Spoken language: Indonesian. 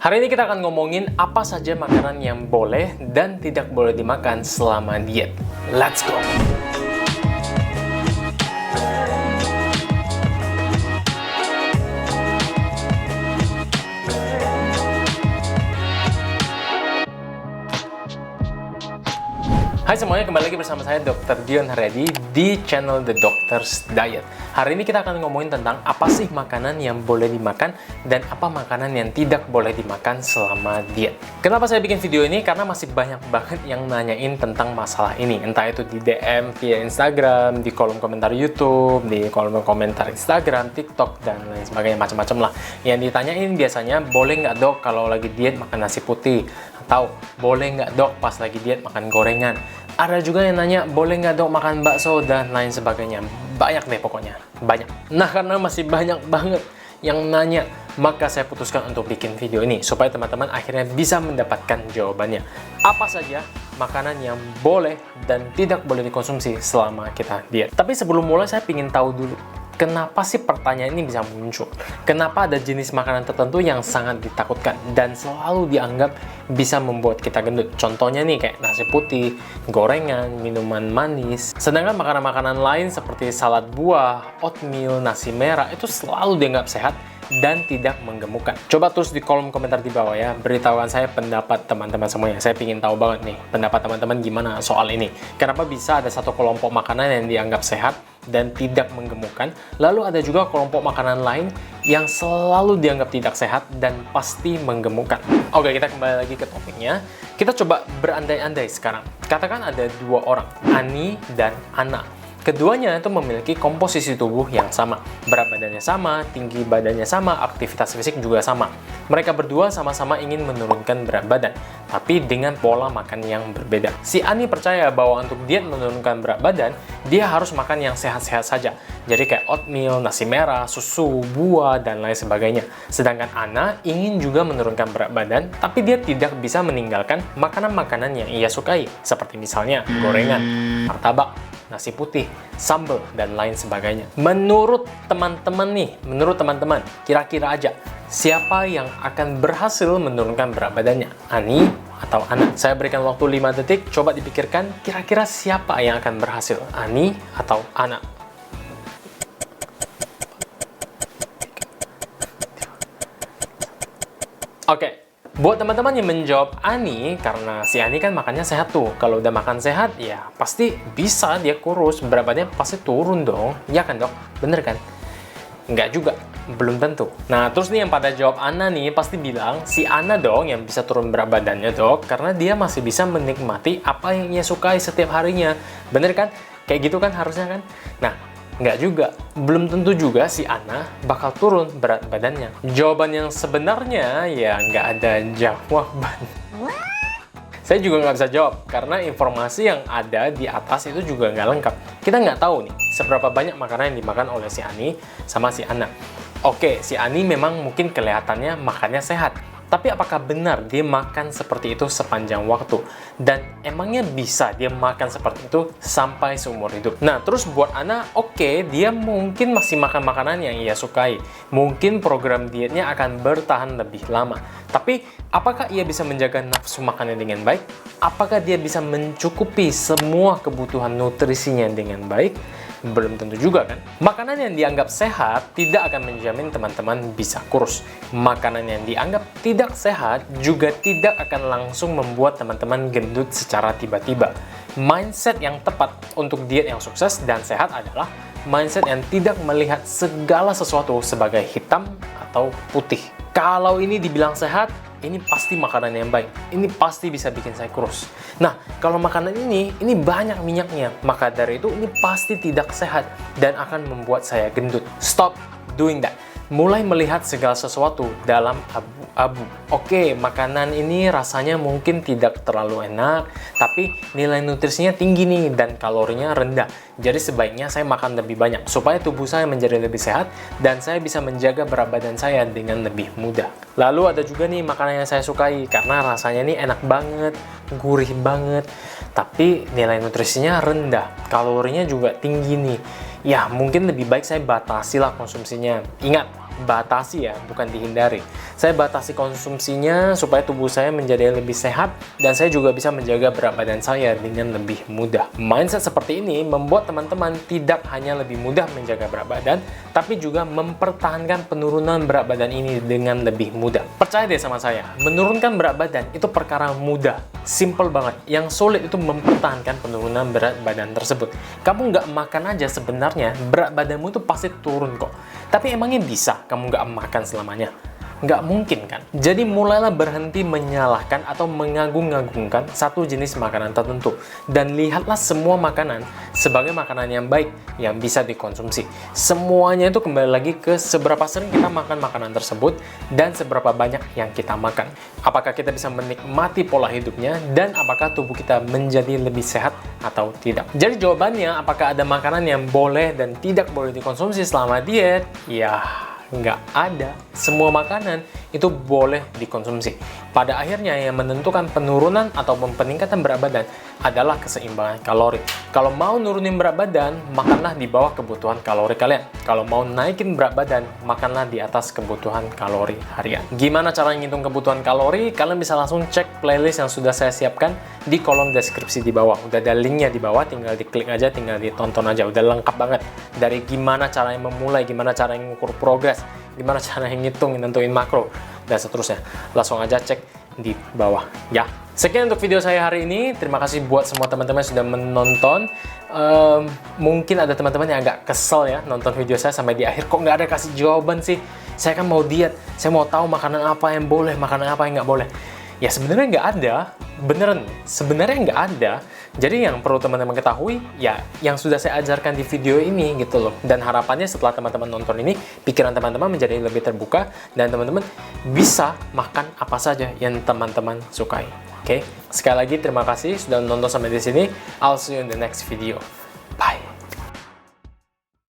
Hari ini kita akan ngomongin apa saja makanan yang boleh dan tidak boleh dimakan selama diet. Let's go! Hai semuanya, kembali lagi bersama saya Dr. Dion Haryadi di channel The Doctor's Diet. Hari ini kita akan ngomongin tentang apa sih makanan yang boleh dimakan dan apa makanan yang tidak boleh dimakan selama diet. Kenapa saya bikin video ini? Karena masih banyak banget yang nanyain tentang masalah ini. Entah itu di DM via Instagram, di kolom komentar YouTube, di kolom komentar Instagram, TikTok, dan lain sebagainya, macam-macam lah. Yang ditanyain biasanya, boleh nggak dok kalau lagi diet makan nasi putih? Atau boleh nggak dok pas lagi diet makan gorengan? Ada juga yang nanya, boleh nggak dok makan bakso dan lain sebagainya. Banyak deh pokoknya, banyak. Nah, karena masih banyak banget yang nanya, maka saya putuskan untuk bikin video ini supaya teman-teman akhirnya bisa mendapatkan jawabannya. Apa saja makanan yang boleh dan tidak boleh dikonsumsi selama kita diet. Tapi sebelum mulai, saya ingin tahu dulu, kenapa sih pertanyaan ini bisa muncul? Kenapa ada jenis makanan tertentu yang sangat ditakutkan dan selalu dianggap bisa membuat kita gendut? Contohnya nih kayak nasi putih, gorengan, minuman manis. Sedangkan makanan-makanan lain seperti salad buah, oatmeal, nasi merah itu selalu dianggap sehat dan tidak menggemukkan. Coba tulis di kolom komentar di bawah ya, beritahukan saya pendapat teman-teman semuanya. Saya ingin tahu banget nih pendapat teman-teman gimana soal ini. Kenapa bisa ada satu kelompok makanan yang dianggap sehat dan tidak menggemukkan, lalu ada juga kelompok makanan lain yang selalu dianggap tidak sehat dan pasti menggemukkan. Oke, kita kembali lagi ke topiknya. Kita coba berandai-andai sekarang. Katakan ada dua orang, Ani dan Ana. Keduanya itu memiliki komposisi tubuh yang sama. Berat badannya sama, tinggi badannya sama, aktivitas fisik juga sama. Mereka berdua sama-sama ingin menurunkan berat badan, tapi dengan pola makan yang berbeda. Si Ani percaya bahwa untuk diet menurunkan berat badan, dia harus makan yang sehat-sehat saja. Jadi kayak oatmeal, nasi merah, susu, buah, dan lain sebagainya. Sedangkan Ana ingin juga menurunkan berat badan, tapi dia tidak bisa meninggalkan makanan-makanan yang ia sukai. Seperti misalnya gorengan, martabak, nasi putih, sambal, dan lain sebagainya. Menurut teman-teman, kira-kira aja, siapa yang akan berhasil menurunkan berat badannya? Ani atau Ana? Saya berikan waktu 5 detik, coba dipikirkan, kira-kira siapa yang akan berhasil? Ani atau Ana? Oke. Buat teman-teman yang menjawab Ani, karena si Ani kan makannya sehat tuh. Kalau udah makan sehat, ya pasti bisa dia kurus. Berat badannya pasti turun dong. Ya kan dok? Bener kan? Enggak juga. Belum tentu. Nah, terus nih yang pada jawab Ana nih, pasti bilang si Ana dong yang bisa turun berat badannya dok. Karena dia masih bisa menikmati apa yang ia sukai setiap harinya. Bener kan? Kayak gitu kan harusnya kan? Nah, nggak juga. Belum tentu juga si Ana bakal turun berat badannya. Jawaban yang sebenarnya ya nggak ada jawaban. Saya juga nggak bisa jawab, karena informasi yang ada di atas itu juga nggak lengkap. Kita nggak tahu nih, seberapa banyak makanan yang dimakan oleh si Ani sama si Ana. Oke, si Ani memang mungkin kelihatannya makannya sehat. Tapi apakah benar dia makan seperti itu sepanjang waktu? Dan emangnya bisa dia makan seperti itu sampai seumur hidup? Nah, terus buat Ana, oke, dia mungkin masih makan makanan yang ia sukai. Mungkin program dietnya akan bertahan lebih lama. Tapi, apakah ia bisa menjaga nafsu makannya dengan baik? Apakah dia bisa mencukupi semua kebutuhan nutrisinya dengan baik? Belum tentu juga kan? Makanan yang dianggap sehat tidak akan menjamin teman-teman bisa kurus. Makanan yang dianggap tidak sehat juga tidak akan langsung membuat teman-teman gendut secara tiba-tiba. Mindset yang tepat untuk diet yang sukses dan sehat adalah mindset yang tidak melihat segala sesuatu sebagai hitam atau putih. Kalau ini dibilang sehat, ini pasti makanan yang baik. Ini pasti bisa bikin saya kurus. Nah, kalau makanan ini banyak minyaknya. Maka dari itu, ini pasti tidak sehat dan akan membuat saya gendut. Stop doing that. Mulai melihat segala sesuatu dalam abu-abu. Oke, makanan ini rasanya mungkin tidak terlalu enak, tapi nilai nutrisinya tinggi nih dan kalorinya rendah. Jadi sebaiknya saya makan lebih banyak supaya tubuh saya menjadi lebih sehat dan saya bisa menjaga berat badan saya dengan lebih mudah. Lalu ada juga nih makanan yang saya sukai karena rasanya nih enak banget, gurih banget, tapi nilai nutrisinya rendah, kalorinya juga tinggi nih. Ya, mungkin lebih baik saya batasi lah konsumsinya. Ingat, batasi ya, bukan dihindari. Saya batasi konsumsinya supaya tubuh saya menjadi lebih sehat dan saya juga bisa menjaga berat badan saya dengan lebih mudah. Mindset seperti ini membuat teman-teman tidak hanya lebih mudah menjaga berat badan, tapi juga mempertahankan penurunan berat badan ini dengan lebih mudah. Percaya deh sama saya, menurunkan berat badan itu perkara mudah, simple banget. Yang sulit itu mempertahankan penurunan berat badan tersebut. Kamu nggak makan aja sebenarnya berat badanmu itu pasti turun kok. Tapi emangnya bisa kamu nggak makan selamanya? Nggak mungkin kan? Jadi mulailah berhenti menyalahkan atau mengagung-agungkan satu jenis makanan tertentu. Dan lihatlah semua makanan sebagai makanan yang baik, yang bisa dikonsumsi. Semuanya itu kembali lagi ke seberapa sering kita makan makanan tersebut dan seberapa banyak yang kita makan. Apakah kita bisa menikmati pola hidupnya dan apakah tubuh kita menjadi lebih sehat atau tidak. Jadi jawabannya, apakah ada makanan yang boleh dan tidak boleh dikonsumsi selama diet? Ya, nggak ada. Semua makanan itu boleh dikonsumsi. Pada akhirnya yang menentukan penurunan atau peningkatan berat badan adalah keseimbangan kalori. Kalau mau nurunin berat badan, makanlah di bawah kebutuhan kalori kalian. Kalau mau naikin berat badan, makanlah di atas kebutuhan kalori harian. Gimana cara ngitung kebutuhan kalori? Kalian bisa langsung cek playlist yang sudah saya siapkan di kolom deskripsi di bawah. Udah ada linknya di bawah, tinggal diklik aja, tinggal ditonton aja. Udah lengkap banget. Dari gimana caranya memulai, gimana cara mengukur progres, gimana cara ngitung, nentuin makro, dan seterusnya. Langsung aja cek di bawah ya. Sekian untuk video saya hari ini. Terima kasih buat semua teman-teman yang sudah menonton. Mungkin ada teman-teman yang agak kesel ya nonton video saya sampai di akhir, kok nggak ada kasih jawaban sih. Saya kan mau diet, saya mau tahu makanan apa yang boleh, makanan apa yang nggak boleh. Ya sebenarnya nggak ada, beneran, sebenarnya nggak ada. Jadi yang perlu teman-teman ketahui, ya yang sudah saya ajarkan di video ini gitu loh. Dan harapannya setelah teman-teman nonton ini, pikiran teman-teman menjadi lebih terbuka, dan teman-teman bisa makan apa saja yang teman-teman sukai. Oke? Sekali lagi terima kasih sudah nonton sampai di sini. I'll see you in the next video. Bye!